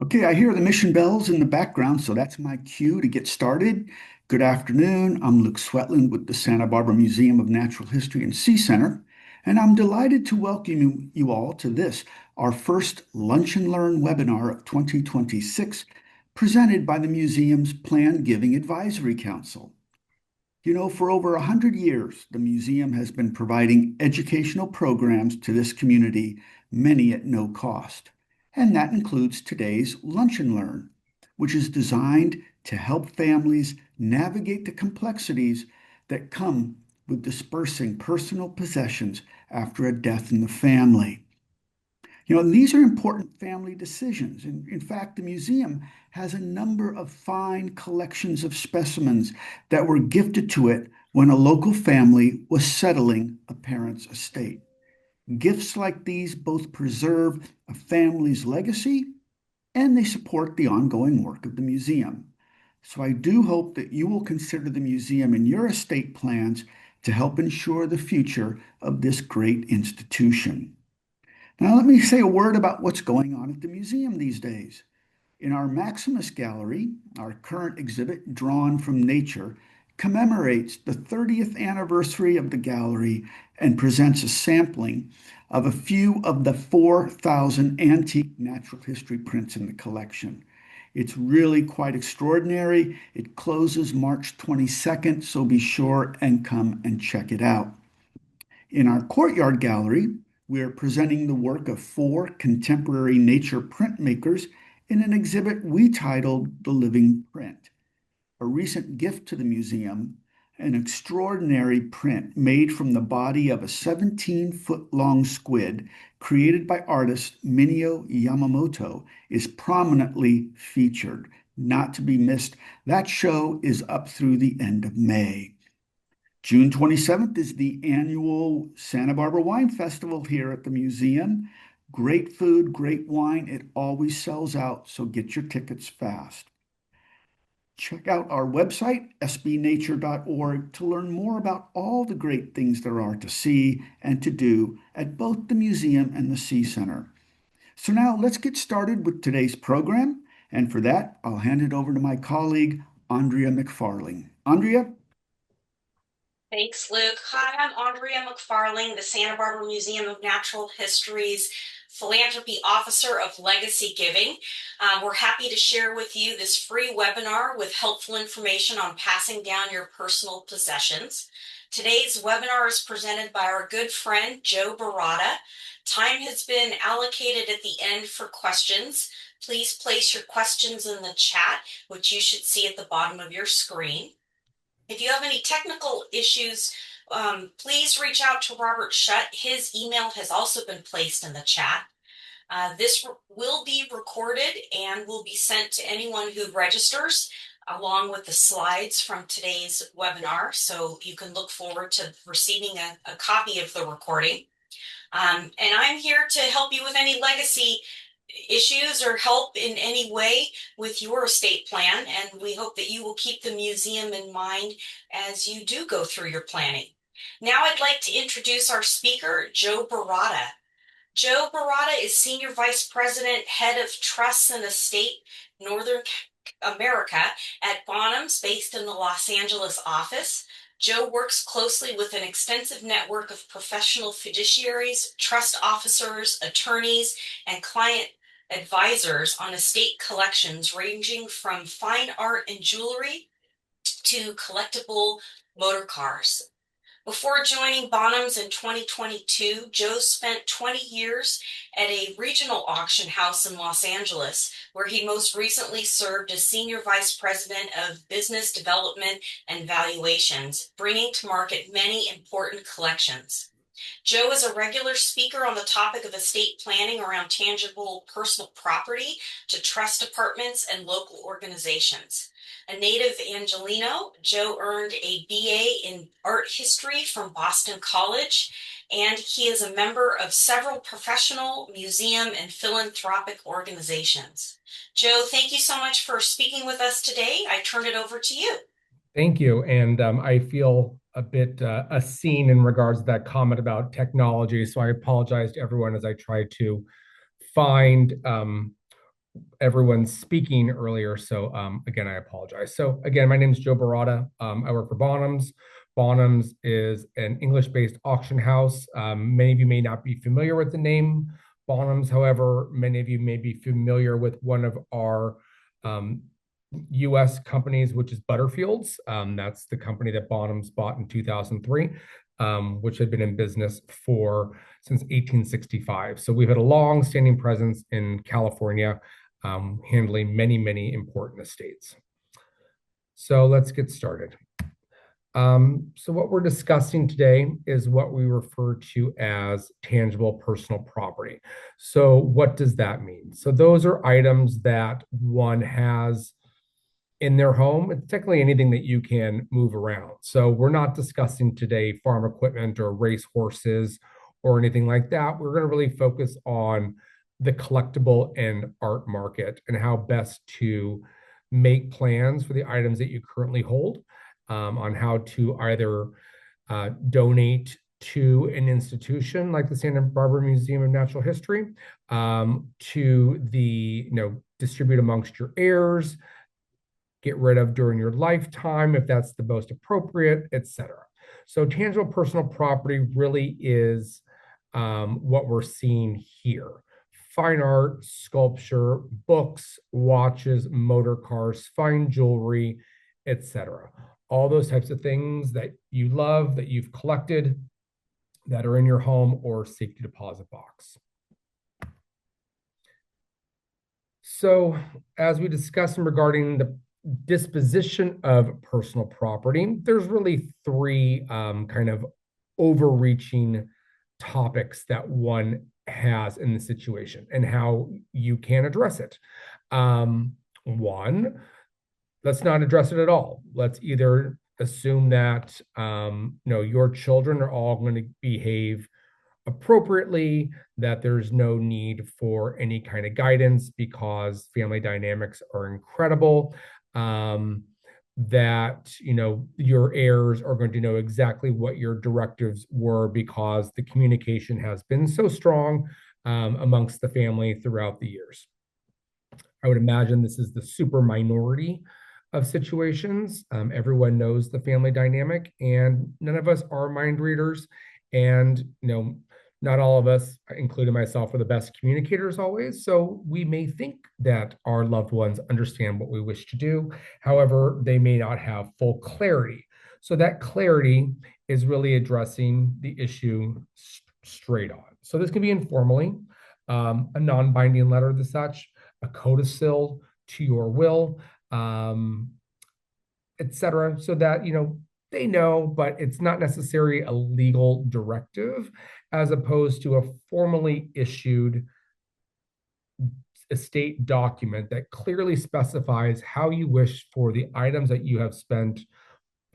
Okay, I hear the mission bells in the background, so that's my cue to get started. Good afternoon. I'm Luke Swetland with the Santa Barbara Museum of Natural History and Sea Center, and I'm delighted to welcome you all to this, our first Lunch and Learn webinar of 2026, presented by the museum's Plan Giving Advisory Council. For over 100 years, the museum has been providing educational programs to this community, many at no cost. And that includes today's Lunch and Learn, which is designed to help families navigate the complexities that come with dispersing personal possessions after a death in the family. And these are important family decisions. In fact, the museum has a number of fine collections of specimens that were gifted to it when a local family was settling a parent's estate. Gifts like these both preserve a family's legacy and they support the ongoing work of the museum. So I do hope that you will consider the museum in your estate plans to help ensure the future of this great institution. Now, let me say a word about what's going on at the museum these days. In our Maximus Gallery, our current exhibit, Drawn from Nature, commemorates the 30th anniversary of the gallery and presents a sampling of a few of the 4,000 antique natural history prints in the collection. It's really quite extraordinary. It closes March 22nd, so be sure and come and check it out. In our courtyard gallery, we are presenting the work of four contemporary nature printmakers in an exhibit we titled The Living Print. A recent gift to the museum, an extraordinary print made from the body of a 17-foot-long squid created by artist Minio Yamamoto, is prominently featured. Not to be missed, that show is up through the end of May. June 27th is the annual Santa Barbara Wine Festival here at the museum. Great food, great wine. It always sells out, so get your tickets fast. Check out our website, sbnature.org, to learn more about all the great things there are to see and to do at both the museum and the Sea Center. So now let's get started with today's program. And for that, I'll hand it over to my colleague, Andrea McFarling. Andrea? Thanks, Luke. Hi, I'm Andrea McFarling, the Santa Barbara Museum of Natural History's Philanthropy Officer of Legacy Giving. We're happy to share with you this free webinar with helpful information on passing down your personal possessions. Today's webinar is presented by our good friend, Joe Baratta. Time has been allocated at the end for questions. Please place your questions in the chat, which you should see at the bottom of your screen. If you have any technical issues, please reach out to Robert Shutt. His email has also been placed in the chat. This will be recorded and will be sent to anyone who registers, along with the slides from today's webinar, so you can look forward to receiving a copy of the recording. And I'm here to help you with any legacy issues or help in any way with your estate plan, and we hope that you will keep the museum in mind as you do go through your planning. Now I'd like to introduce our speaker, Joe Baratta. Joe Baratta is Senior Vice President, Head of Trusts and Estate, Northern America at Bonhams, based in the Los Angeles office. Joe works closely with an extensive network of professional fiduciaries, trust officers, attorneys, and client advisors on estate collections ranging from fine art and jewelry to collectible motor cars. Before joining Bonhams in 2022, Joe spent 20 years at a regional auction house in Los Angeles, where he most recently served as Senior Vice President of Business Development and Valuations, bringing to market many important collections. Joe is a regular speaker on the topic of estate planning around tangible personal property to trust departments and local organizations. A native Angelino, Joe earned a BA in art history from Boston College, and he is a member of several professional, museum, and philanthropic organizations. Joe, thank you so much for speaking with us today. I turn it over to you. Thank you. And I feel a bit seen in regards to that comment about technology. So I apologize to everyone as I try to find everyone speaking earlier. So again, I apologize. So again, my name is Joe Baratta. I work for Bonhams. Bonhams is an English-based auction house. Many of you may not be familiar with the name Bonhams. However, many of you may be familiar with one of our U.S. companies, which is Butterfield's. That's the company that Bonhams bought in 2003, which had been in business since 1865. So we've had a long-standing presence in California, handling many, many important estates. So let's get started. So what we're discussing today is what we refer to as tangible personal property. So what does that mean? So those are items that one has in their home. It's technically anything that you can move around. So we're not discussing today farm equipment or race horses or anything like that. We're going to really focus on the collectible and art market and how best to make plans for the items that you currently hold, on how to either donate to an institution like the Santa Barbara Museum of Natural History, to distribute amongst your heirs, get rid of during your lifetime if that's the most appropriate, etc. So tangible personal property really is what we're seeing here. Fine art, sculpture, books, watches, motor cars, fine jewelry, etc. All those types of things that you love, that you've collected, that are in your home or safety deposit box. So as we discussed regarding the disposition of personal property, there's really three kind of overreaching topics that one has in the situation and how you can address it. One, let's not address it at all. Let's either assume that your children are all going to behave appropriately, that there's no need for any kind of guidance because family dynamics are incredible, that your heirs are going to know exactly what your directives were because the communication has been so strong amongst the family throughout the years. I would imagine this is the super minority of situations. Everyone knows the family dynamic, and none of us are mind readers, and not all of us, including myself, are the best communicators always. So we may think that our loved ones understand what we wish to do. However, they may not have full clarity. So that clarity is really addressing the issue straight on. So this can be informally, a non-binding letter of the such, a codicil to your will, etc., so that they know, but it's not necessarily a legal directive, as opposed to a formally issued estate document that clearly specifies how you wish for the items that you have spent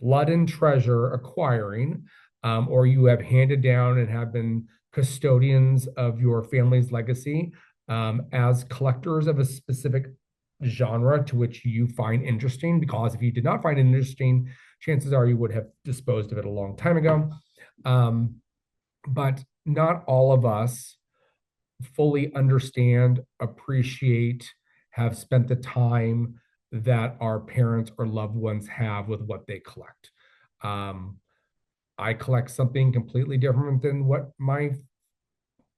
blood and treasure acquiring, or you have handed down and have been custodians of your family's legacy, as collectors of a specific genre to which you find interesting, because if you did not find it interesting, chances are you would have disposed of it a long time ago. But not all of us fully understand, appreciate, have spent the time that our parents or loved ones have with what they collect. I collect something completely different than what my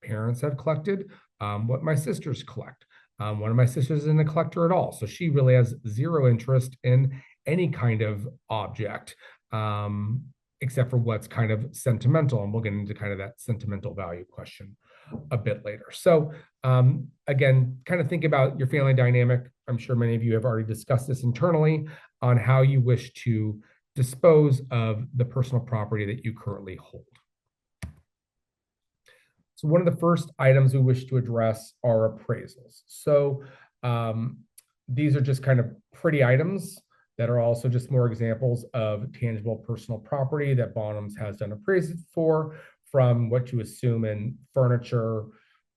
parents have collected, what my sisters collect. One of my sisters isn't a collector at all, so she really has zero interest in any kind of object, except for what's kind of sentimental, and we'll get into kind of that sentimental value question a bit later. So again, kind of think about your family dynamic. I'm sure many of you have already discussed this internally on how you wish to dispose of the personal property that you currently hold. So one of the first items we wish to address are appraisals. So these are just kind of pretty items that are also just more examples of tangible personal property that Bonhams has done appraisals for, from what you assume in furniture,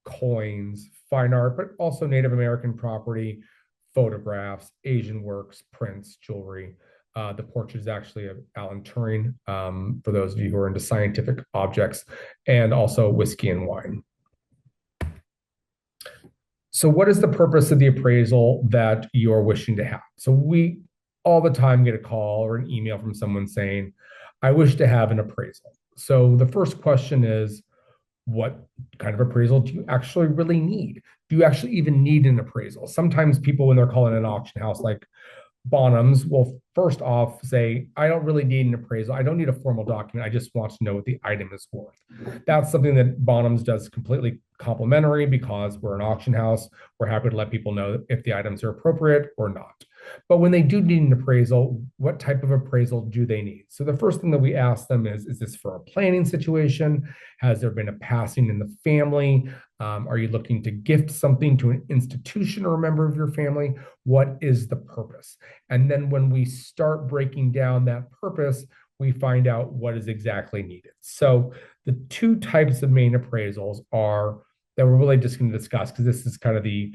coins, fine art, but also Native American property, photographs, Asian works, prints, jewelry. The portrait is actually of Alan Turing, for those of you who are into scientific objects, and also whiskey and wine. So what is the purpose of the appraisal that you're wishing to have? So we all the time get a call or an email from someone saying, I wish to have an appraisal. So the first question is, what kind of appraisal do you actually really need? Do you actually even need an appraisal? Sometimes people, when they're calling an auction house like Bonhams, will first off say, I don't really need an appraisal. I don't need a formal document. I just want to know what the item is worth. That's something that Bonhams does completely complimentary because we're an auction house. We're happy to let people know if the items are appropriate or not. But when they do need an appraisal, what type of appraisal do they need? So the first thing that we ask them is this for a planning situation? Has there been a passing in the family? Are you looking to gift something to an institution or a member of your family? What is the purpose? And then when we start breaking down that purpose, we find out what is exactly needed. So the two types of main appraisals are that we're really just going to discuss, because this is kind of the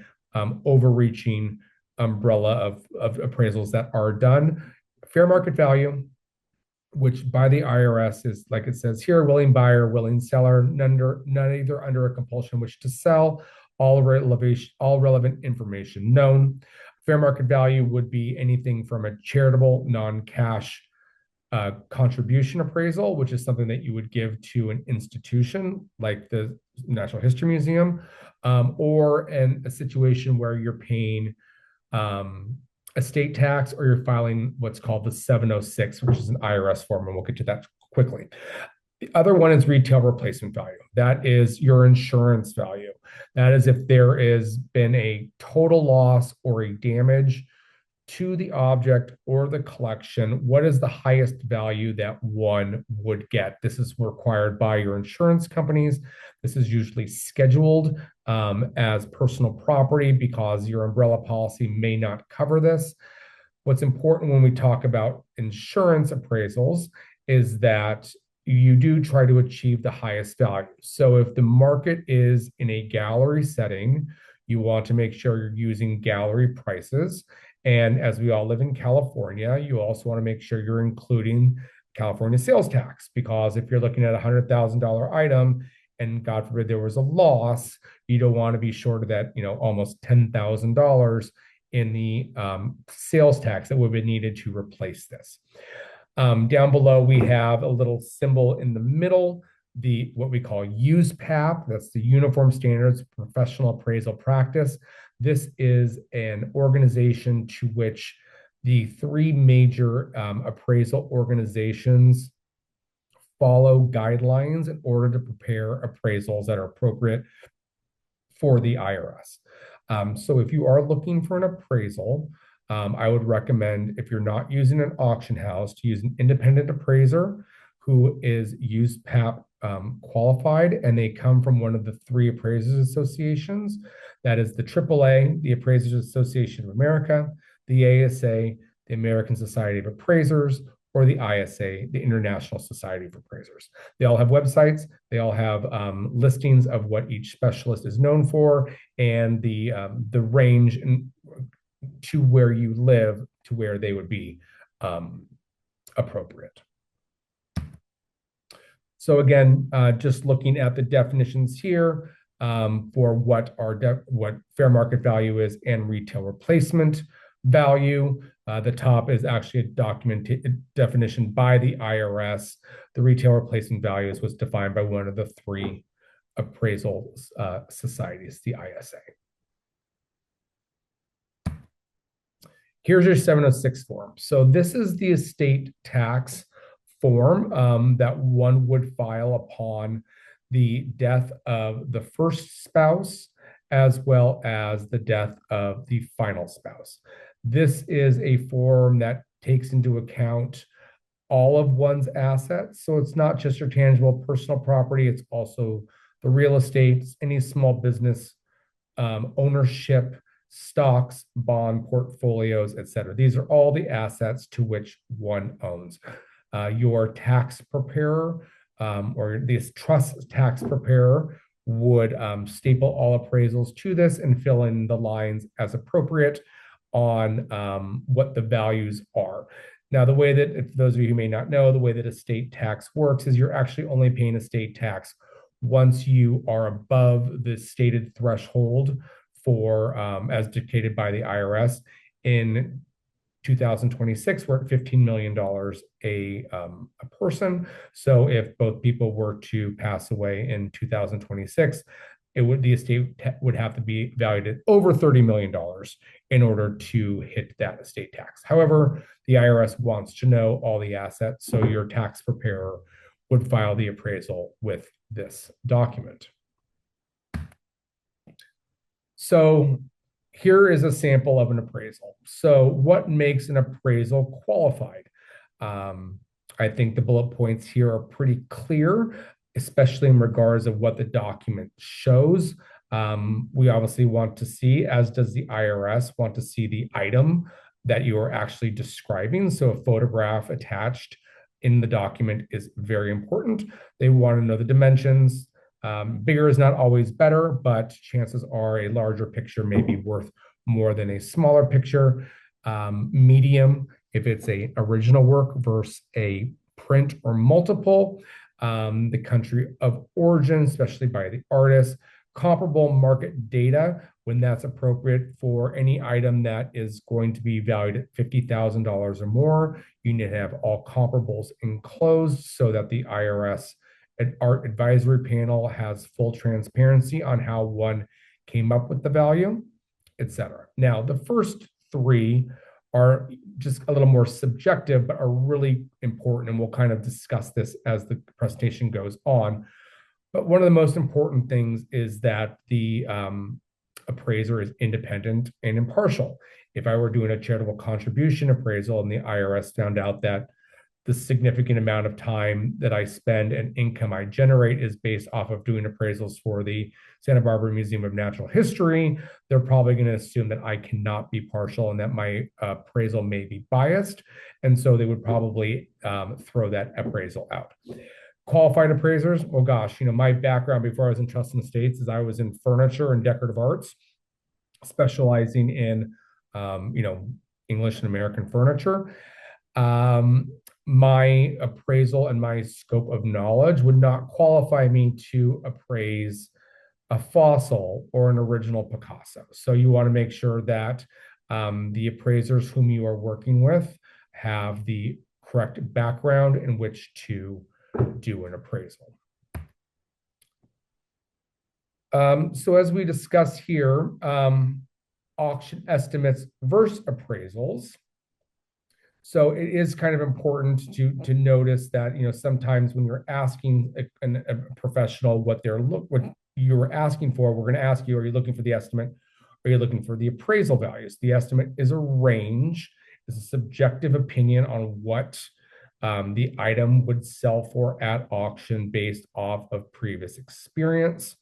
overreaching umbrella of appraisals that are done. Fair market value, which by the IRS is, like it says here, willing buyer, willing seller, neither under a compulsion wish to sell, all relevant information known. Fair market value would be anything from a charitable, non-cash contribution appraisal, which is something that you would give to an institution like the Natural History Museum, or in a situation where you're paying estate tax, or you're filing what's called the 706, which is an IRS form, and we'll get to that quickly. The other one is retail replacement value. That is your insurance value. That is if there has been a total loss or a damage to the object or the collection, what is the highest value that one would get? This is required by your insurance companies. This is usually scheduled as personal property because your umbrella policy may not cover this. What's important when we talk about insurance appraisals is that you do try to achieve the highest value. So if the market is in a gallery setting, you want to make sure you're using gallery prices. And as we all live in California, you also want to make sure you're including California sales tax, because if you're looking at a $100,000 item and God forbid there was a loss, you don't want to be short of that, almost $10,000 in the sales tax that would be needed to replace this. Down below, we have a little symbol in the middle, what we call USPAP. That's the Uniform Standards Professional Appraisal Practice. This is an organization to which the three major appraisal organizations follow guidelines in order to prepare appraisals that are appropriate for the IRS. So if you are looking for an appraisal, I would recommend, if you're not using an auction house, to use an independent appraiser who is USPAP qualified, and they come from one of the three appraisers associations. That is the AAA, the Appraisers Association of America, the ASA, the American Society of Appraisers, or the ISA, the International Society of Appraisers. They all have websites. They all have listings of what each specialist is known for, and the range to where you live to where they would be appropriate. So again, just looking at the definitions here for what fair market value is and retail replacement value. The top is actually a documented definition by the IRS. The retail replacement values was defined by one of the three appraisal societies, the ISA. Here's your 706 form. So this is the estate tax form that one would file upon the death of the first spouse, as well as the death of the final spouse. This is a form that takes into account all of one's assets. So it's not just your tangible personal property, it's also the real estate, any small business ownership, stocks, bond portfolios, etc. These are all the assets to which one owns. Your tax preparer or this trust tax preparer would staple all appraisals to this and fill in the lines as appropriate on what the values are. Now, the way that, if those of you who may not know, the way that estate tax works is you're actually only paying estate tax once you are above the stated threshold for, as dictated by the IRS. In 2026, we're at $15 million a person. So if both people were to pass away in 2026, the estate would have to be valued at over $30 million in order to hit that estate tax. However, the IRS wants to know all the assets, so your tax preparer would file the appraisal with this document. So here is a sample of an appraisal. So what makes an appraisal qualified? I think the bullet points here are pretty clear, especially in regards of what the document shows. We obviously want to see, as does the IRS, want to see the item that you are actually describing. So a photograph attached in the document is very important. They want to know the dimensions. Bigger is not always better, but chances are a larger picture may be worth more than a smaller picture. Medium, if it's an original work versus a print or multiple. The country of origin, especially by the artist. Comparable market data, when that's appropriate for any item that is going to be valued at $50,000 or more. You need to have all comparables enclosed so that the IRS Art Advisory Panel has full transparency on how one came up with the value, etc. Now, the first three are just a little more subjective, but are really important, and we'll kind of discuss this as the presentation goes on. But one of the most important things is that the appraiser is independent and impartial. If I were doing a charitable contribution appraisal and the IRS found out that the significant amount of time that I spend and income I generate is based off of doing appraisals for the Santa Barbara Museum of Natural History, they're probably going to assume that I cannot be partial and that my appraisal may be biased. And so they would probably throw that appraisal out. Qualified appraisers, oh gosh, my background before I was in trust and estates is I was in furniture and decorative arts, specializing in, English and American furniture. My appraisal and my scope of knowledge would not qualify me to appraise a fossil or an original Picasso. So you want to make sure that the appraisers whom you are working with have the correct background in which to do an appraisal. So as we discuss here, auction estimates versus appraisals. So it is kind of important to notice that sometimes when you're asking a professional what you're asking for, we're going to ask you: are you looking for the estimate? Are you looking for the appraisal values? The estimate is a range, is a subjective opinion on what the item would sell for at auction based off of previous experience.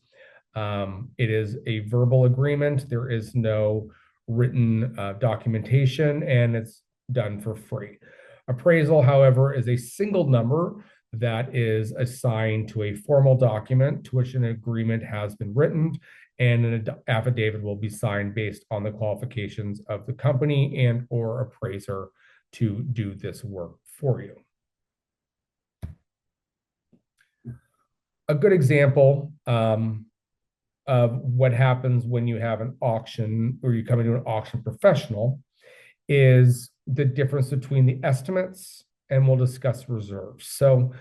It is a verbal agreement. There is no written documentation, and it's done for free. Appraisal, however, is a single number that is assigned to a formal document to which an agreement has been written, and an affidavit will be signed based on the qualifications of the company and or appraiser to do this work for you. A good example of what happens when you have an auction or you come into an auction professional is the difference between the estimates, and we'll discuss reserves. So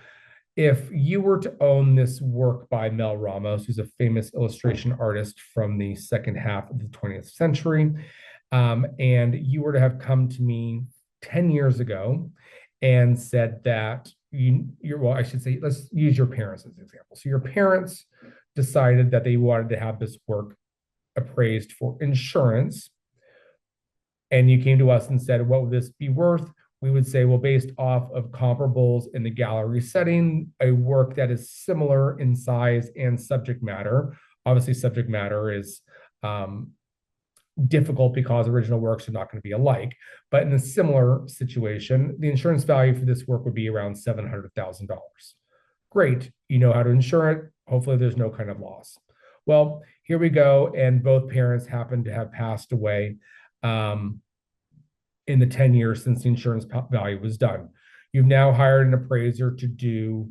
if you were to own this work by Mel Ramos, who's a famous illustration artist from the second half of the 20th century, and you were to have come to me 10 years ago and said that I should say, let's use your parents as an example. So your parents decided that they wanted to have this work appraised for insurance, and you came to us and said, what would this be worth? We would say, well, based off of comparables in the gallery setting, a work that is similar in size and subject matter. Obviously, subject matter is difficult because original works are not going to be alike. But in a similar situation, the insurance value for this work would be around $700,000. Great. You know how to insure it. Hopefully, there's no kind of loss. Well, here we go. And both parents happen to have passed away in the 10 years since the insurance value was done. You've now hired an appraiser to do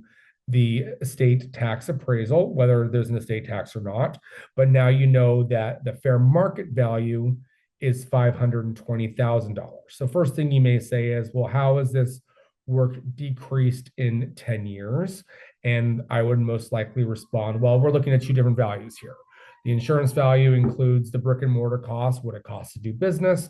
the estate tax appraisal, whether there's an estate tax or not. But now you know that the fair market value is $520,000. So first thing you may say is, well, how has this work decreased in 10 years? And I would most likely respond, well, we're looking at two different values here. The insurance value includes the brick and mortar cost, what it costs to do business,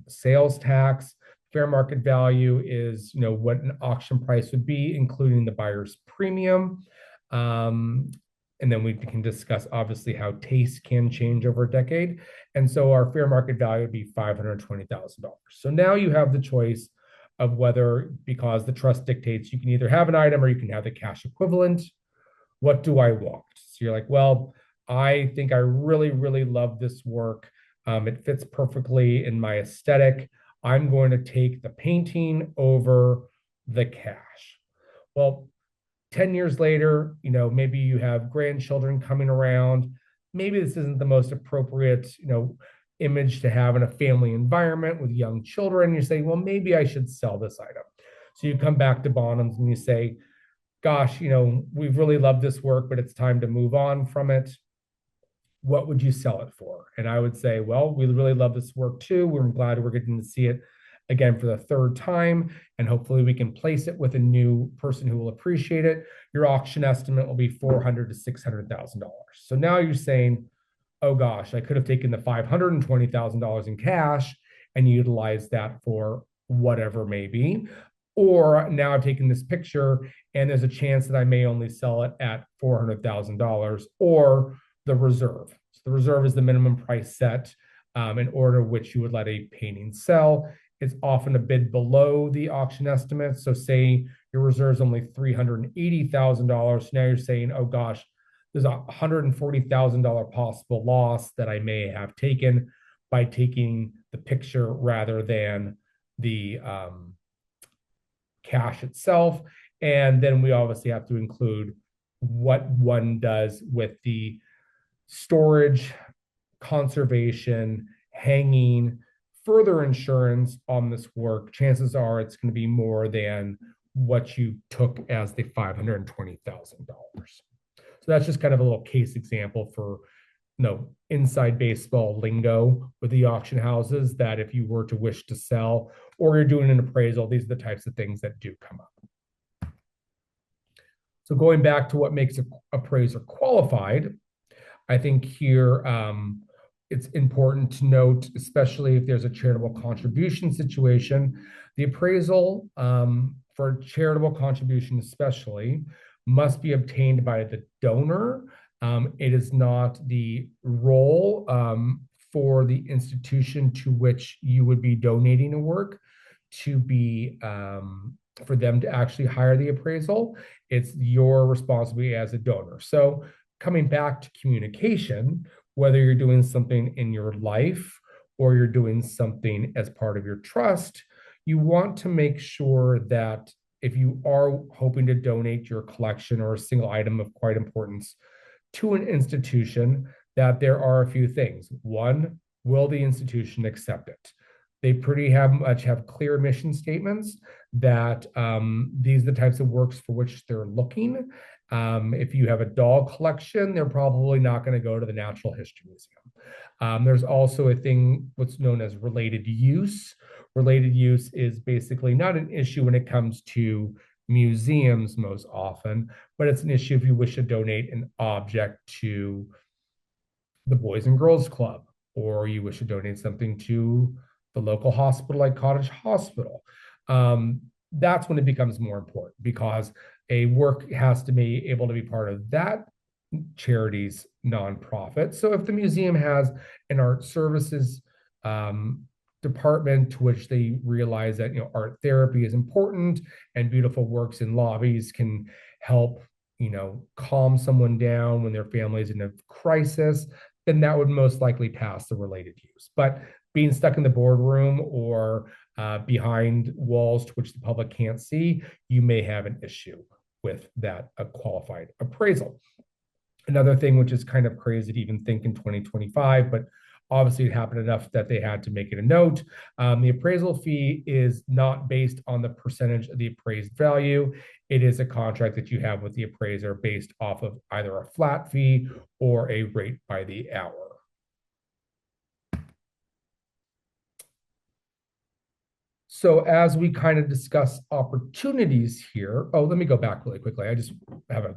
sales tax. Fair market value is, what an auction price would be, including the buyer's premium. And then we can discuss obviously how taste can change over a decade. And so our fair market value would be $520,000. So now you have the choice of whether, because the trust dictates, you can either have an item or you can have the cash equivalent. What do I want? So you're like, well, I think I really, really love this work. It fits perfectly in my aesthetic. I'm going to take the painting over the cash. Well, 10 years later, maybe you have grandchildren coming around. Maybe this isn't the most appropriate, image to have in a family environment with young children. You say, well, maybe I should sell this item. So you come back to Bonhams and you say, gosh, we've really loved this work, but it's time to move on from it. What would you sell it for? And I would say, well, we really love this work too. We're glad we're getting to see it again for the third time. And hopefully we can place it with a new person who will appreciate it. Your auction estimate will be $400,000 to $600,000. So now you're saying, oh gosh, I could have taken the $520,000 in cash and utilized that for whatever maybe. Or now I've taken this picture and there's a chance that I may only sell it at $400,000 or the reserve. So the reserve is the minimum price set in order which you would let a painting sell. It's often a bid below the auction estimate. So say your reserve is only $380,000. Now you're saying, oh gosh, there's a $140,000 possible loss that I may have taken by taking the picture rather than the cash itself. And then we obviously have to include what one does with the storage, conservation, hanging, further insurance on this work. Chances are it's going to be more than what you took as the $520,000. So that's just kind of a little case example for inside baseball lingo with the auction houses, that if you were to wish to sell or you're doing an appraisal, these are the types of things that do come up. So going back to what makes an appraiser qualified, I think here it's important to note, especially if there's a charitable contribution situation, the appraisal for charitable contribution especially must be obtained by the donor. It is not the role for the institution to which you would be donating a work to be for them to actually hire the appraisal. It's your responsibility as a donor. So coming back to communication, whether you're doing something in your life or you're doing something as part of your trust, you want to make sure that if you are hoping to donate your collection or a single item of quite importance to an institution, that there are a few things. One, will the institution accept it? They pretty much have clear mission statements that these are the types of works for which they're looking. If you have a dog collection, they're probably not going to go to the Natural History Museum. There's also a thing, what's known as related use. Related use is basically not an issue when it comes to museums most often, but it's an issue if you wish to donate an object to the Boys and Girls Club, or you wish to donate something to the local hospital like Cottage Hospital. That's when it becomes more important, because a work has to be able to be part of that charity's nonprofit. So if the museum has an art services department to which they realize that art therapy is important and beautiful works in lobbies can help calm someone down when their family is in a crisis, then that would most likely pass the related use. But being stuck in the boardroom or behind walls to which the public can't see, you may have an issue with that qualified appraisal. Another thing which is kind of crazy to even think in 2025, but Obviously, it happened enough that they had to make it a note. The appraisal fee is not based on the percentage of the appraised value. It is a contract that you have with the appraiser based off of either a flat fee or a rate by the hour. So as we kind of discuss opportunities here, oh, let me go back really quickly. I just have a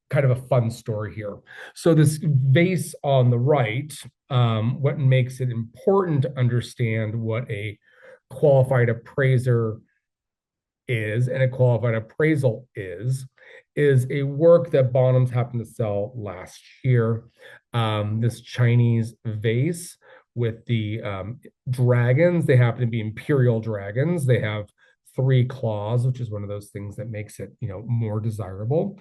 kind of a fun story here. So this vase on the right, what makes it important to understand what a qualified appraiser is and a qualified appraisal is a work that Bonhams happened to sell last year. This Chinese vase with the dragons. They happen to be imperial dragons. They have 3 claws, which is one of those things that makes it, more desirable.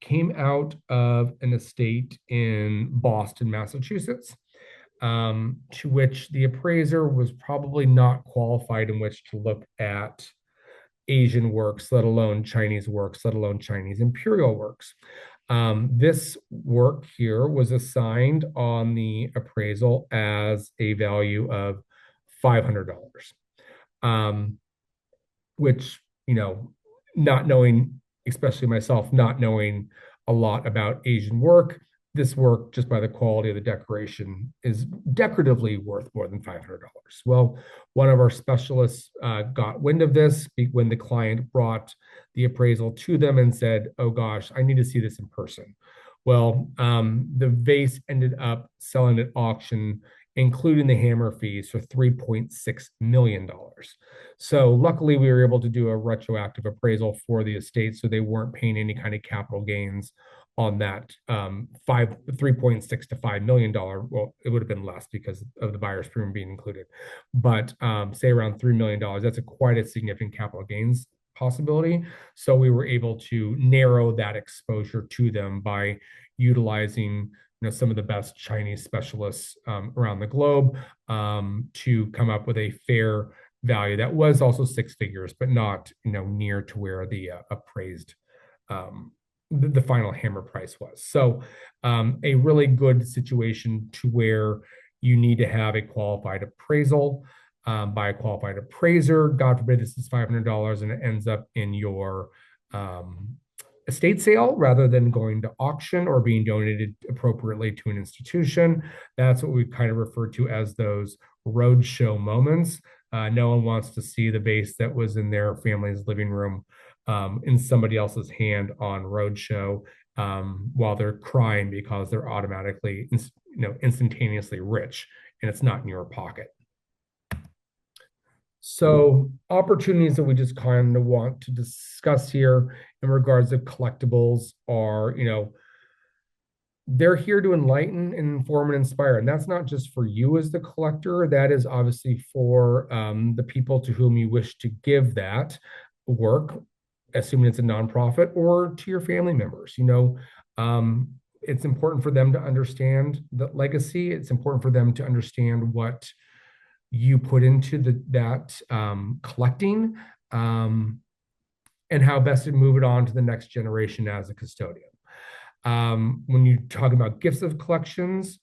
Came out of an estate in Boston, Massachusetts, to which the appraiser was probably not qualified in which to look at Asian works, let alone Chinese works, let alone Chinese imperial works. This work here was assigned on the appraisal as a value of $500, which, not knowing, especially myself, not knowing a lot about Asian work, this work, just by the quality of the decoration, is decoratively worth more than $500. Well, one of our specialists got wind of this when the client brought the appraisal to them and said, "Oh gosh, I need to see this in person." Well, the vase ended up selling at auction, including the hammer fees, for $3.6 million. So luckily, we were able to do a retroactive appraisal for the estate, so they weren't paying any kind of capital gains on that 3.6 to $5 million. Well, it would have been less because of the buyer's premium being included, but say around $3 million. That's quite a significant capital gains possibility. So we were able to narrow that exposure to them by utilizing some of the best Chinese specialists around the globe to come up with a fair value that was also 6 figures, but not near to where the appraised the final hammer price was. So a really good situation to where you need to have a qualified appraisal by a qualified appraiser. God forbid this is $500 and it ends up in your estate sale rather than going to auction or being donated appropriately to an institution. That's what we kind of refer to as those roadshow moments. No one wants to see the vase that was in their family's living room in somebody else's hand on roadshow while they're crying because they're automatically, instantaneously rich and it's not in your pocket. So opportunities that we just kind of want to discuss here in regards to collectibles are, they're here to enlighten, inform, and inspire. And that's not just for you as the collector. That is obviously for the people to whom you wish to give that work, assuming it's a nonprofit, or to your family members. It's important for them to understand the legacy. It's important for them to understand what you put into that collecting and how best to move it on to the next generation as a custodian. When you talk about gifts of collections,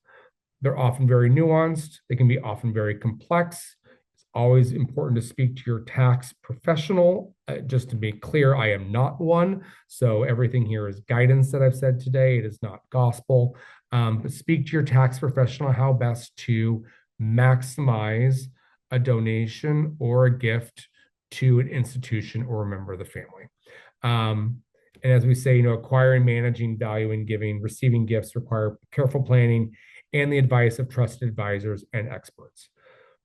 they're often very nuanced. They can be often very complex. It's always important to speak to your tax professional. Just to be clear, I am not one. So everything here is guidance that I've said today. It is not gospel. But speak to your tax professional how best to maximize a donation or a gift to an institution or a member of the family. And as we say, acquiring, managing, valuing, giving, receiving gifts require careful planning and the advice of trusted advisors and experts.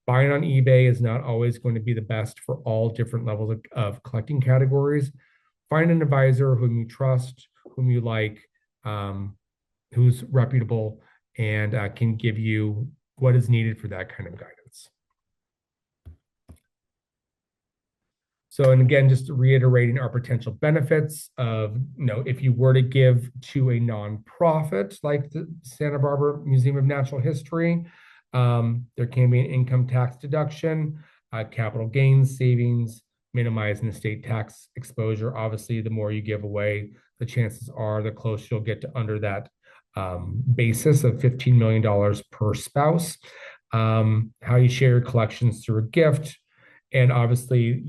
Buying on eBay is not always going to be the best for all different levels of collecting categories. Find an advisor whom you trust, whom you like, who's reputable, and can give you what is needed for that kind of guidance. So, and again, just reiterating our potential benefits of, if you were to give to a nonprofit like the Santa Barbara Museum of Natural History, there can be an income tax deduction, capital gains savings, minimizing estate tax exposure. Obviously, the more you give away, the chances are the closer you'll get to under that basis of $15 million per spouse, how you share your collections through a gift. And obviously,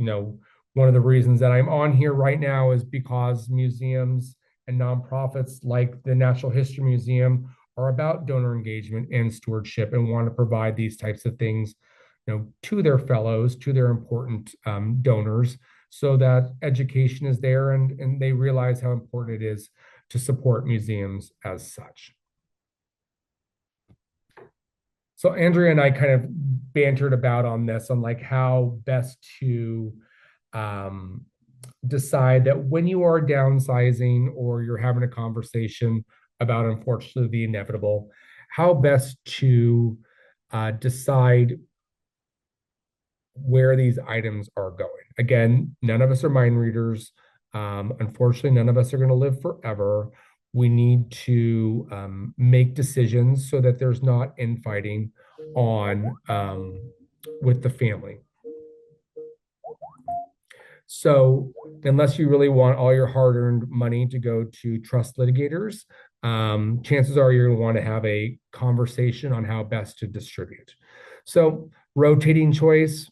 one of the reasons that I'm on here right now is because museums and nonprofits like the Natural History Museum are about donor engagement and stewardship and want to provide these types of things, to their fellows, to their important donors, so that education is there and they realize how important it is to support museums as such. So Andrea and I kind of bantered about on this, on like how best to decide that when you are downsizing or you're having a conversation about, unfortunately, the inevitable, how best to decide where these items are going. Again, none of us are mind readers. Unfortunately, none of us are going to live forever. We need to make decisions so that there's not infighting on with the family. So unless you really want all your hard-earned money to go to trust litigators, chances are you're going to want to have a conversation on how best to distribute. So rotating choice,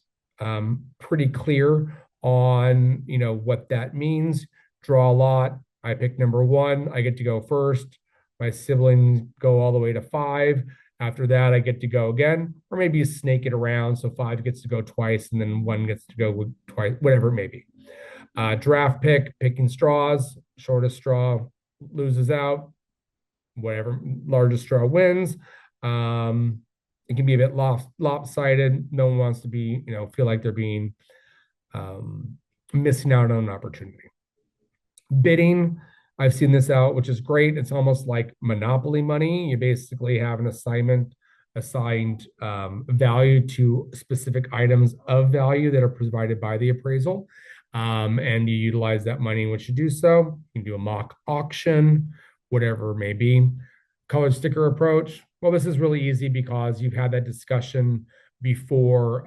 pretty clear on what that means. Draw a lot. I pick number 1. I get to go first. My siblings go all the way to 5. After that, I get to go again, or maybe you snake it around. So 5 gets to go twice, and then 1 gets to go twice, whatever it may be. Draft pick, picking straws. Shortest straw loses out. Whatever, largest straw wins. It can be a bit lopsided. No one wants to be, feel like they're being missing out on an opportunity. Bidding, I've seen this out, which is great. It's almost like monopoly money. You basically have an assigned value to specific items of value that are provided by the appraisal. And you utilize that money in which to do so. You can do a mock auction, whatever it may be. Colored sticker approach. Well, this is really easy because you've had that discussion before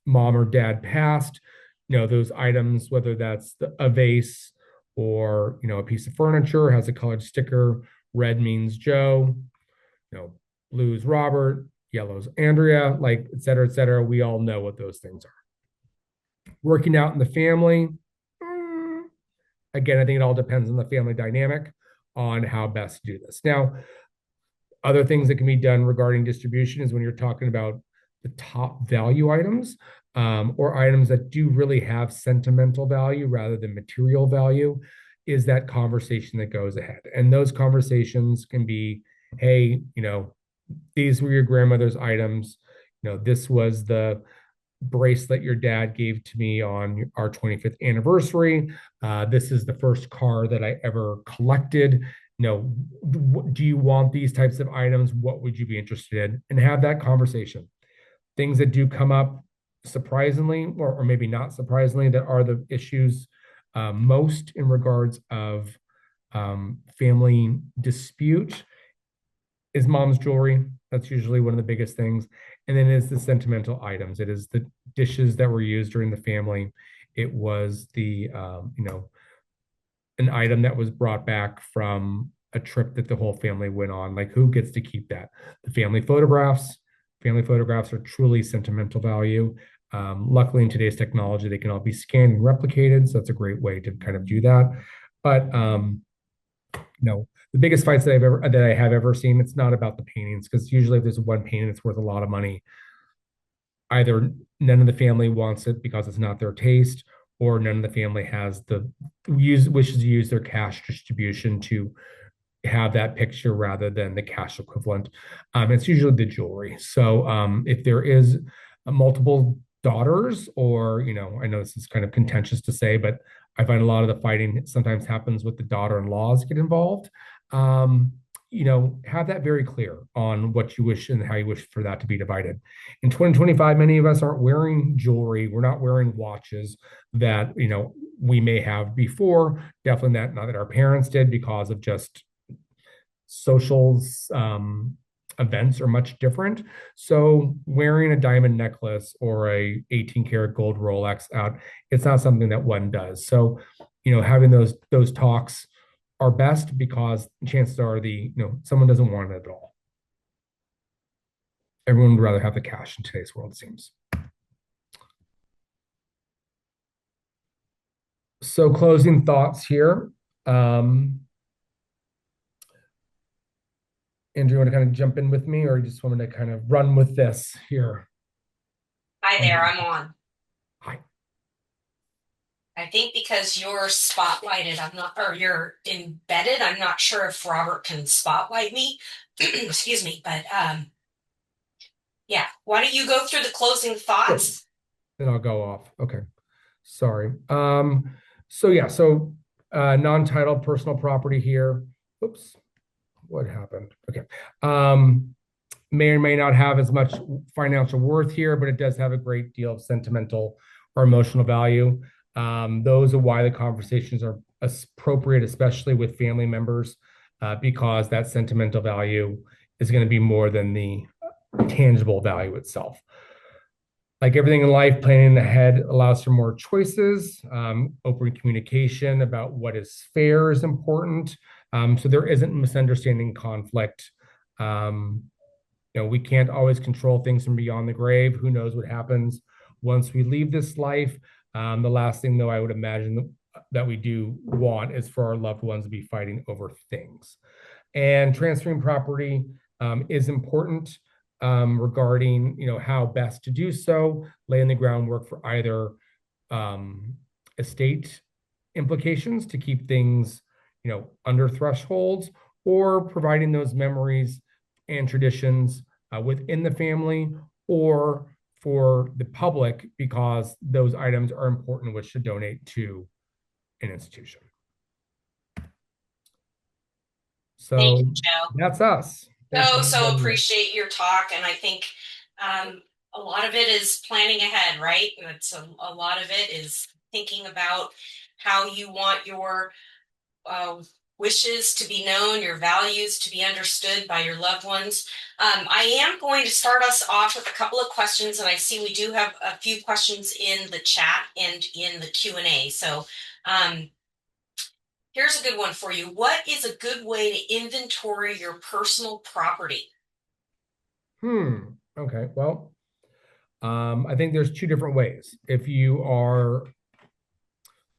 mom or dad passed. Those items, whether that's a vase or a piece of furniture, has a colored sticker. Red means Joe, blue is Robert, yellow is Andrea, like et cetera, et cetera. We all know what those things are. Working out in the family. Again, I think it all depends on the family dynamic on how best to do this. Now, other things that can be done regarding distribution is when you're talking about the top value items, or items that do really have sentimental value rather than material value, is that conversation that goes ahead. And those conversations can be, hey, these were your grandmother's items. This was the bracelet your dad gave to me on our 25th anniversary. This is the first car that I ever collected. Do you want these types of items? What would you be interested in? And have that conversation. Things that do come up surprisingly, or maybe not surprisingly, that are the issues most in regards of family dispute is mom's jewelry. That's usually one of the biggest things. And then it's the sentimental items. It is the dishes that were used during the family. It was the, an item that was brought back from a trip that the whole family went on. Like, who gets to keep that? The family photographs. Family photographs are truly sentimental value. Luckily, in today's technology, they can all be scanned and replicated. So that's a great way to kind of do that. But, the biggest fights that I have ever seen, it's not about the paintings, because usually if there's one painting that's worth a lot of money, either none of the family wants it because it's not their taste, or none of the family has wishes to use their cash distribution to have that picture rather than the cash equivalent. It's usually the jewelry. So if there is multiple daughters, or I know this is kind of contentious to say, but I find a lot of the fighting sometimes happens with the daughter-in-laws get involved. Have that very clear on what you wish and how you wish for that to be divided. In 2025, many of us aren't wearing jewelry. We're not wearing watches that, we may have before. Definitely not that our parents did, because of just socials, events are much different. So wearing a diamond necklace or a 18 karat gold Rolex out, it's not something that one does. So, having those talks are best because chances are someone doesn't want it at all. Everyone would rather have the cash in today's world, it seems. So closing thoughts here. Andrew, you want to kind of jump in with me, or you just want me to kind of run with this here? Hi there, I'm on. Hi. I think because you're spotlighted, or you're embedded, I'm not sure if Robert can spotlight me. Excuse me, but yeah. Why don't you go through the closing thoughts? Then I'll go off. Okay. Sorry. So non-titled personal property here. Oops. What happened? Okay. May or may not have as much financial worth here, but it does have a great deal of sentimental or emotional value. Those are why the conversations are appropriate, especially with family members, because that sentimental value is going to be more than the tangible value itself. Like everything in life, planning ahead allows for more choices. Open communication about what is fair is important. So there isn't misunderstanding, conflict. We can't always control things from beyond the grave. Who knows what happens once we leave this life? The last thing, though, I would imagine that we do want is for our loved ones to be fighting over things. And transferring property is important regarding, how best to do so, laying the groundwork for either estate implications to keep things, under thresholds, or providing those memories and traditions within the family or for the public, because those items are important, which to donate to an institution. So Thank you, Joe. that's us. So appreciate your talk, and I think a lot of it is planning ahead, right? It's a lot of it is thinking about how you want your wishes to be known, your values to be understood by your loved ones. I am going to start us off with a couple of questions, and I see we do have a few questions in the chat and in the Q&A. So here's a good one for you. What is a good way to inventory your personal property? Okay. Well, I think there's two different ways. If you are,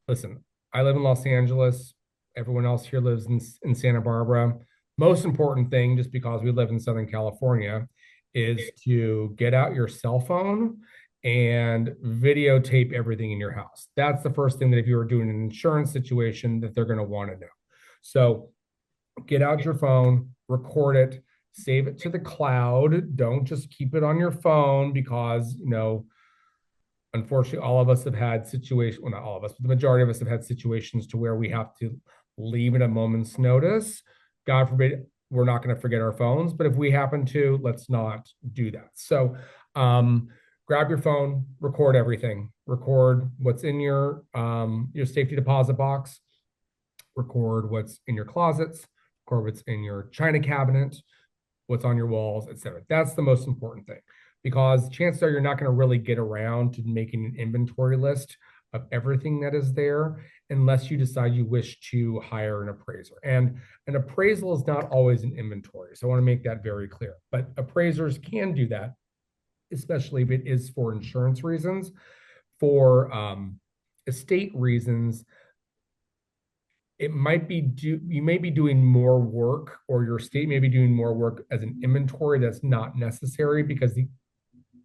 listen, I live in Los Angeles. Everyone else here lives in Santa Barbara. Most important thing, just because we live in Southern California, is to get out your cell phone and videotape everything in your house. That's the first thing that if you were doing an insurance situation that they're going to want to know. So get out your phone, record it, save it to the cloud. Don't just keep it on your phone because, unfortunately, all of us have had situations, well, not all of us, but the majority of us have had situations to where we have to leave at a moment's notice. God forbid, we're not going to forget our phones, but if we happen to, let's not do that. So grab your phone, record everything. Record what's in your safety deposit box. Record what's in your closets. Record what's in your china cabinet, what's on your walls, etc. That's the most important thing, because chances are you're not going to really get around to making an inventory list of everything that is there unless you decide you wish to hire an appraiser. And an appraisal is not always an inventory. So I want to make that very clear. But appraisers can do that, especially if it is for insurance reasons. For estate reasons, it might be you may be doing more work, or your estate may be doing more work as an inventory that's not necessary, because the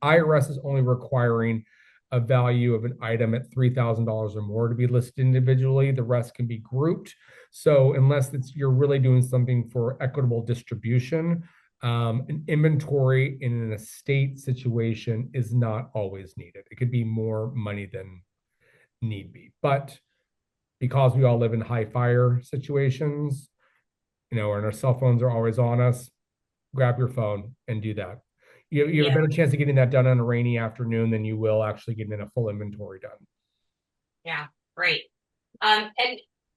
IRS is only requiring a value of an item at $3,000 or more to be listed individually. The rest can be grouped. So unless you're really doing something for equitable distribution, an inventory in an estate situation is not always needed. It could be more money than need be. But because we all live in high fire situations, and our cell phones are always on us, grab your phone and do that. You have a better chance of getting that done on a rainy afternoon than you will actually getting a full inventory done. Yeah, great. And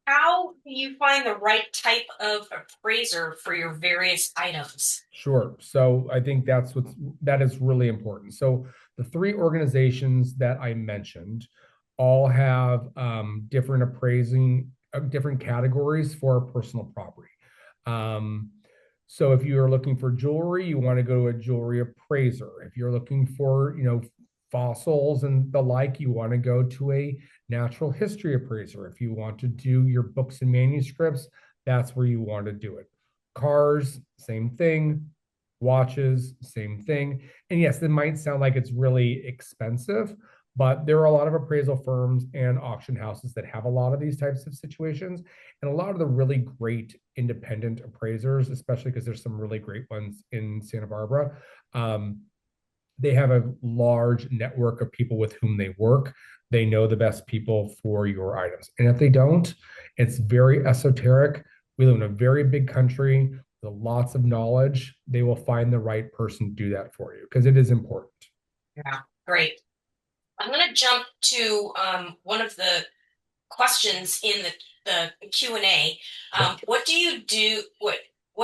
how do you find the right type of appraiser for your various items? Sure. So I think that is really important. So the three organizations that I mentioned all have different appraising different categories for personal property. Um, so if you're looking for jewelry, you want to go to a jewelry appraiser. If you're looking for, fossils and the like, you want to go to a natural history appraiser. If you want to do your books and manuscripts, that's where you want to do it. Cars, same thing. Watches, same thing. And yes, it might sound like it's really expensive, but there are a lot of appraisal firms and auction houses that have a lot of these types of situations. And a lot of the really great independent appraisers, especially because there's some really great ones in Santa Barbara, they have a large network of people with whom they work. They know the best people for your items. And if they don't, it's very esoteric. We live in a very big country with lots of knowledge. They will find the right person to do that for you because it is important. Yeah, great. I'm going to jump to one of the questions in the Q&A. What do you do? What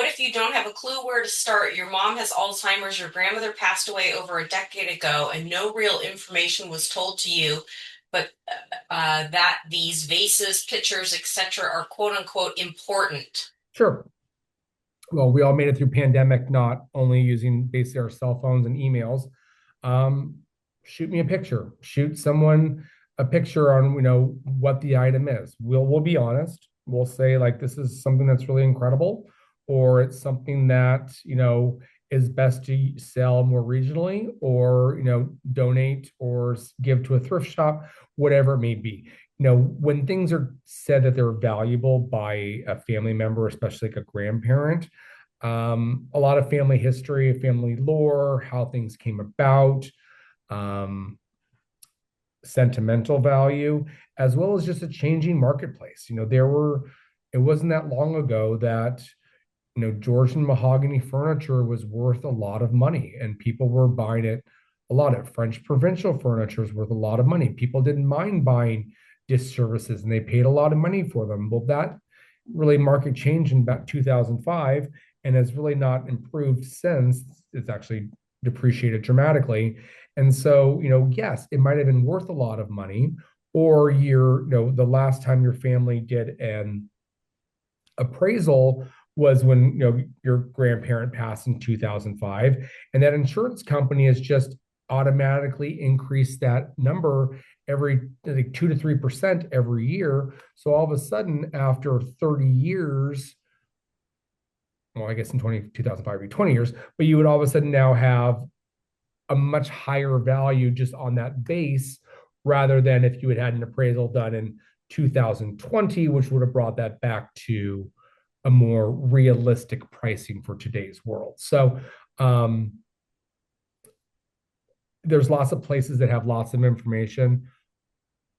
if you don't have a clue where to start? Your mom has Alzheimer's, your grandmother passed away over a decade ago, and no real information was told to you, but that these vases, pictures, etc., are quote unquote important. Sure. Well, we all made it through pandemic, not only using basically our cell phones and emails. Shoot me a picture. Shoot someone a picture on, what the item is. We'll be honest. We'll say like this is something that's really incredible, or it's something that is best to sell more regionally, or donate or give to a thrift shop, whatever it may be. When things are said that they're valuable by a family member, especially like a grandparent, a lot of family history, family lore, how things came about, sentimental value, as well as just a changing marketplace. It wasn't that long ago that, Georgian mahogany furniture was worth a lot of money and people were buying it a lot. Of French provincial furniture is worth a lot of money. People didn't mind buying disc services and they paid a lot of money for them. Well, that really market changed in about 2005 and has really not improved since. It's actually depreciated dramatically. And so, yes, it might have been worth a lot of money, or the last time your family did an appraisal was when your grandparent passed in 2005, and that insurance company has just automatically increased that number every like 2 to 3% every year. So all of a sudden, after 30 years, well, I guess in 2005 would be 20 years, but you would all of a sudden now have a much higher value just on that base, rather than if you had an appraisal done in 2020, which would have brought that back to a more realistic pricing for today's world. So there's lots of places that have lots of information.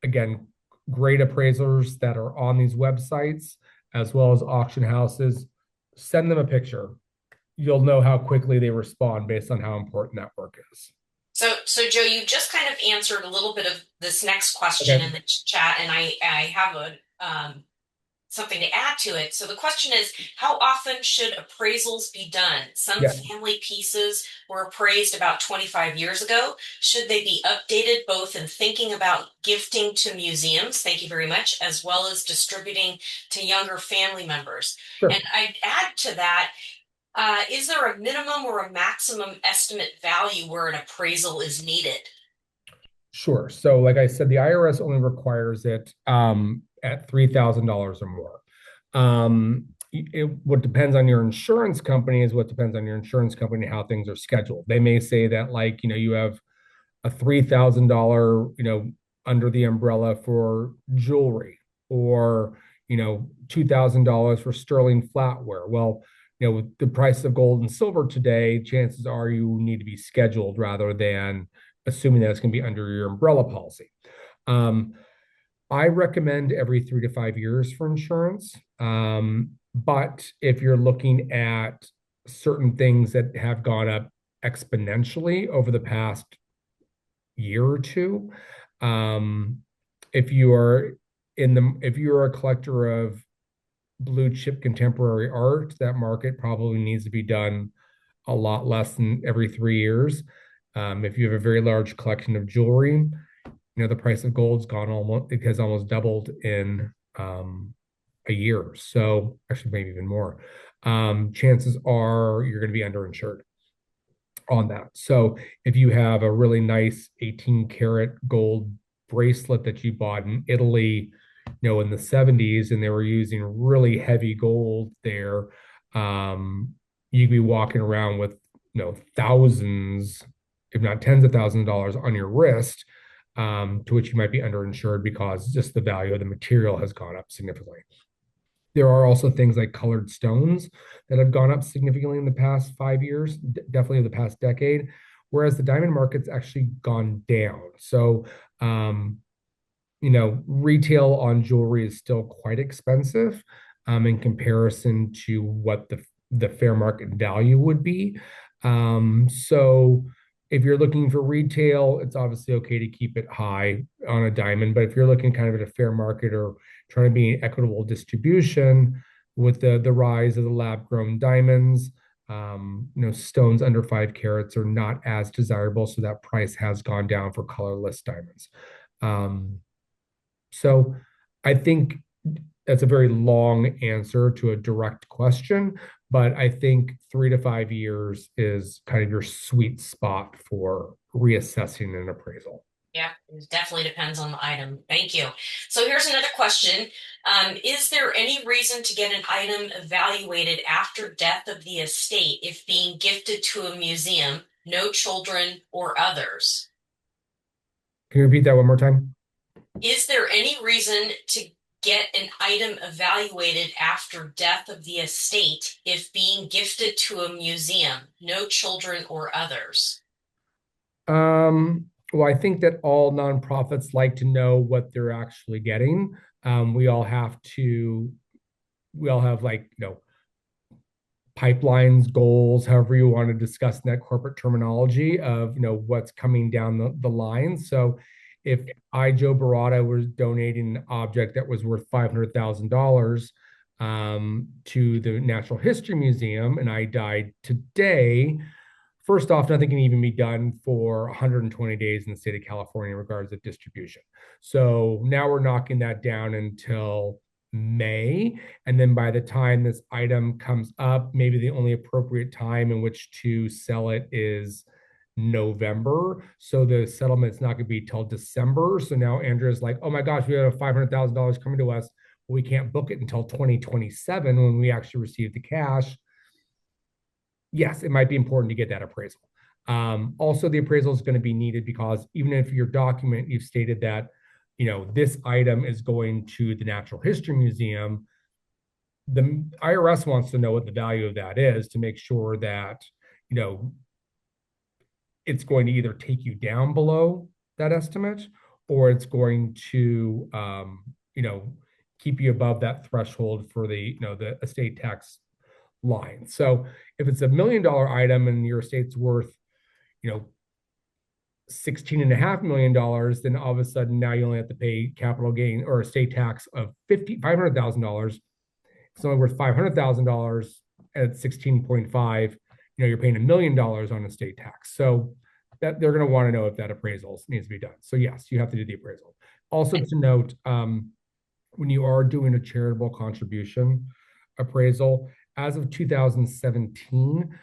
Again, great appraisers that are on these websites, as well as auction houses. Send them a picture. You'll know how quickly they respond based on how important that work is. So Joe, you just kind of answered a little bit of this next question in the chat, and I have something to add to it. So the question is, how often should appraisals be done? Some family pieces were appraised about 25 years ago. Should they be updated both in thinking about gifting to museums, thank you very much, as well as distributing to younger family members? Sure. And I'd add to that, is there a minimum or a maximum estimate value where an appraisal is needed? Sure. So like I said, the IRS only requires it at $3,000 or more. What depends on your insurance company is what depends on your insurance company, how things are scheduled. They may say that you have a $3,000, under the umbrella for jewelry, or, $2,000 for sterling flatware. Well, with the price of gold and silver today, chances are you need to be scheduled rather than assuming that it's going to be under your umbrella policy. I recommend every 3 to 5 years for insurance. But if you're looking at certain things that have gone up exponentially over the past year or two, if you're a collector of blue chip contemporary art, that market probably needs to be done a lot less than every 3 years. If you have a very large collection of jewelry, the price of gold's it has almost doubled in a year. So actually, maybe even more. Chances are you're going to be underinsured on that. So if you have a really nice 18 karat gold bracelet that you bought in Italy, in the 70s, and they were using really heavy gold there, you could be walking around with, thousands, if not tens of thousands of dollars on your wrist, to which you might be underinsured because just the value of the material has gone up significantly. There are also things like colored stones that have gone up significantly in the past 5 years, definitely in the past decade, whereas the diamond market's actually gone down. So, retail on jewelry is still quite expensive, in comparison to what the fair market value would be. So if you're looking for retail, it's obviously okay to keep it high on a diamond. But if you're looking kind of at a fair market or trying to be an equitable distribution with the rise of the lab grown diamonds, stones under 5 carats are not as desirable. So that price has gone down for colorless diamonds. So I think that's a very long answer to a direct question, but I think 3 to 5 years is kind of your sweet spot for reassessing an appraisal. Yeah, it definitely depends on the item. Thank you. So here's another question. Is there any reason to get an item evaluated after death of the estate if being gifted to a museum, no children or others? Can you repeat that one more time? Is there any reason to get an item evaluated after death of the estate if being gifted to a museum, no children or others? Well, I think that all nonprofits like to know what they're actually getting. We all have like, pipelines, goals, however you want to discuss that corporate terminology of, what's coming down the line. So if I, Joe Baratta, was donating an object that was worth $500,000 to the Natural History Museum and I died today, first off, nothing can even be done for 120 days in the state of California in regards to distribution. So now we're knocking that down until May. And then by the time this item comes up, maybe the only appropriate time in which to sell it is November. So the settlement's not going to be till December. So now Andrea's like, oh my gosh, we have $500,000 coming to us. We can't book it until 2027 when we actually receive the cash. Yes, it might be important to get that appraisal. Also, the appraisal is going to be needed because even if your document, you've stated that, this item is going to the Natural History Museum, the IRS wants to know what the value of that is to make sure that, it's going to either take you down below that estimate or it's going to, keep you above that threshold for the estate tax line. So if it's $1 million item and your estate's worth, $16.5 million, then all of a sudden now you only have to pay capital gain or estate tax of $500,000. It's only worth $500,000 at 16.5. You're paying $1 million on estate tax. So that they're going to want to know if that appraisal needs to be done. So yes, you have to do the appraisal. Also to note, when you are doing a charitable contribution appraisal, as of 2017,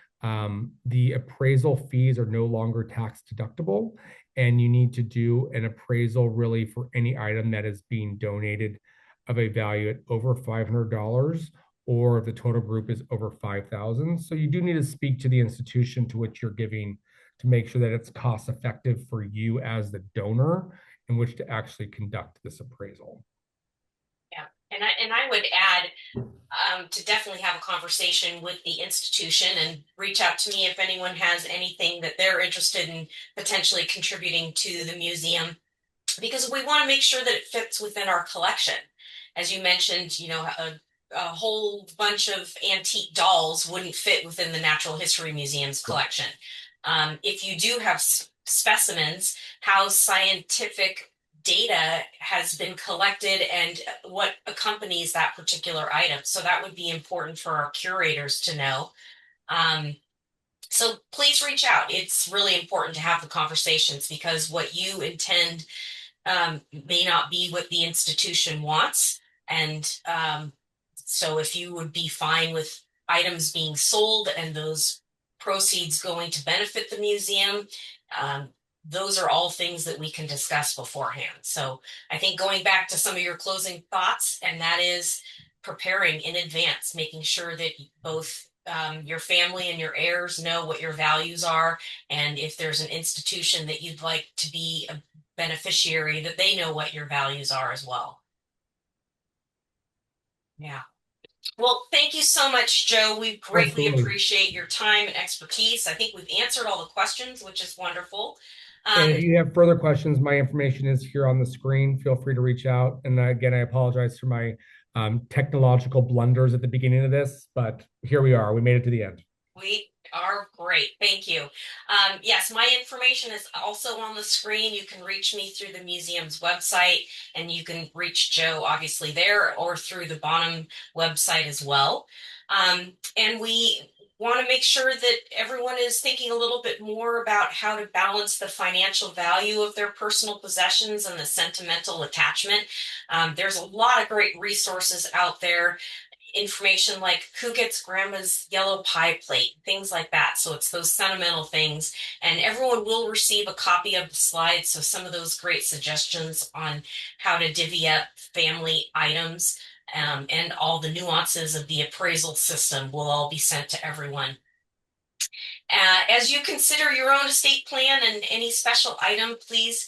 the appraisal fees are no longer tax deductible, and you need to do an appraisal really for any item that is being donated of a value at over $500, or if the total group is over 5,000. So you do need to speak to the institution to which you're giving to make sure that it's cost effective for you as the donor in which to actually conduct this appraisal. Yeah, and I would add, to definitely have a conversation with the institution and reach out to me if anyone has anything that they're interested in potentially contributing to the museum, because we want to make sure that it fits within our collection. As you mentioned, a whole bunch of antique dolls wouldn't fit within the Natural History Museum's collection. If you do have specimens, how scientific data has been collected and what accompanies that particular item. So that would be important for our curators to know. So please reach out. It's really important to have the conversations because what you intend may not be what the institution wants. And So if you would be fine with items being sold and those proceeds going to benefit the museum, um, those are all things that we can discuss beforehand. So I think going back to some of your closing thoughts, and that is preparing in advance, making sure that both your family and your heirs know what your values are, and if there's an institution that you'd like to be a beneficiary, that they know what your values are as well. Yeah. Well, thank you so much, Joe. We greatly Absolutely. appreciate your time and expertise. I think we've answered all the questions, which is wonderful. And if you have further questions, my information is here on the screen. Feel free to reach out. And again, I apologize for my technological blunders at the beginning of this, but here we are. We made it to the end. We are great. Thank you. Yes, my information is also on the screen. You can reach me through the museum's website, and you can reach Joe obviously there or through the Bonham website as well. And we want to make sure that everyone is thinking a little bit more about how to balance the financial value of their personal possessions and the sentimental attachment. There's a lot of great resources out there, information like who gets grandma's yellow pie plate, things like that. So it's those sentimental things, and everyone will receive a copy of the slides. So some of those great suggestions on how to divvy up family items, and all the nuances of the appraisal system will all be sent to everyone. As you consider your own estate plan and any special item, please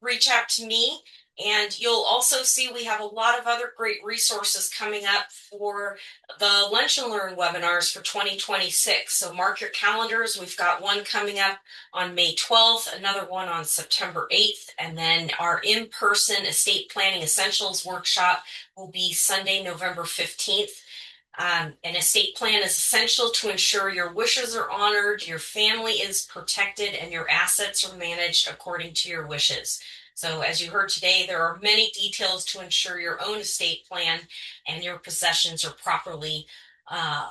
reach out to me. And you'll also see we have a lot of other great resources coming up for the Lunch and Learn webinars for 2026. So mark your calendars. We've got one coming up on May 12th, another one on September 8th, and then our in-person estate planning essentials workshop will be Sunday, November 15th. An estate plan is essential to ensure your wishes are honored, your family is protected, and your assets are managed according to your wishes. So as you heard today, there are many details to ensure your own estate plan and your possessions are properly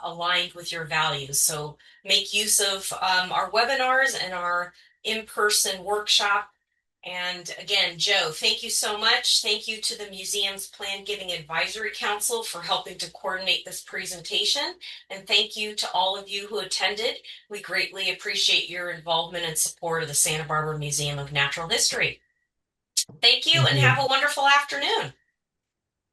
aligned with your values. So make use of our webinars and our in-person workshop. And again, Joe, thank you so much. Thank you to the museum's Plan Giving Advisory Council for helping to coordinate this presentation. And thank you to all of you who attended. We greatly appreciate your involvement and support of the Santa Barbara Museum of Natural History. Thank you, and have a wonderful afternoon.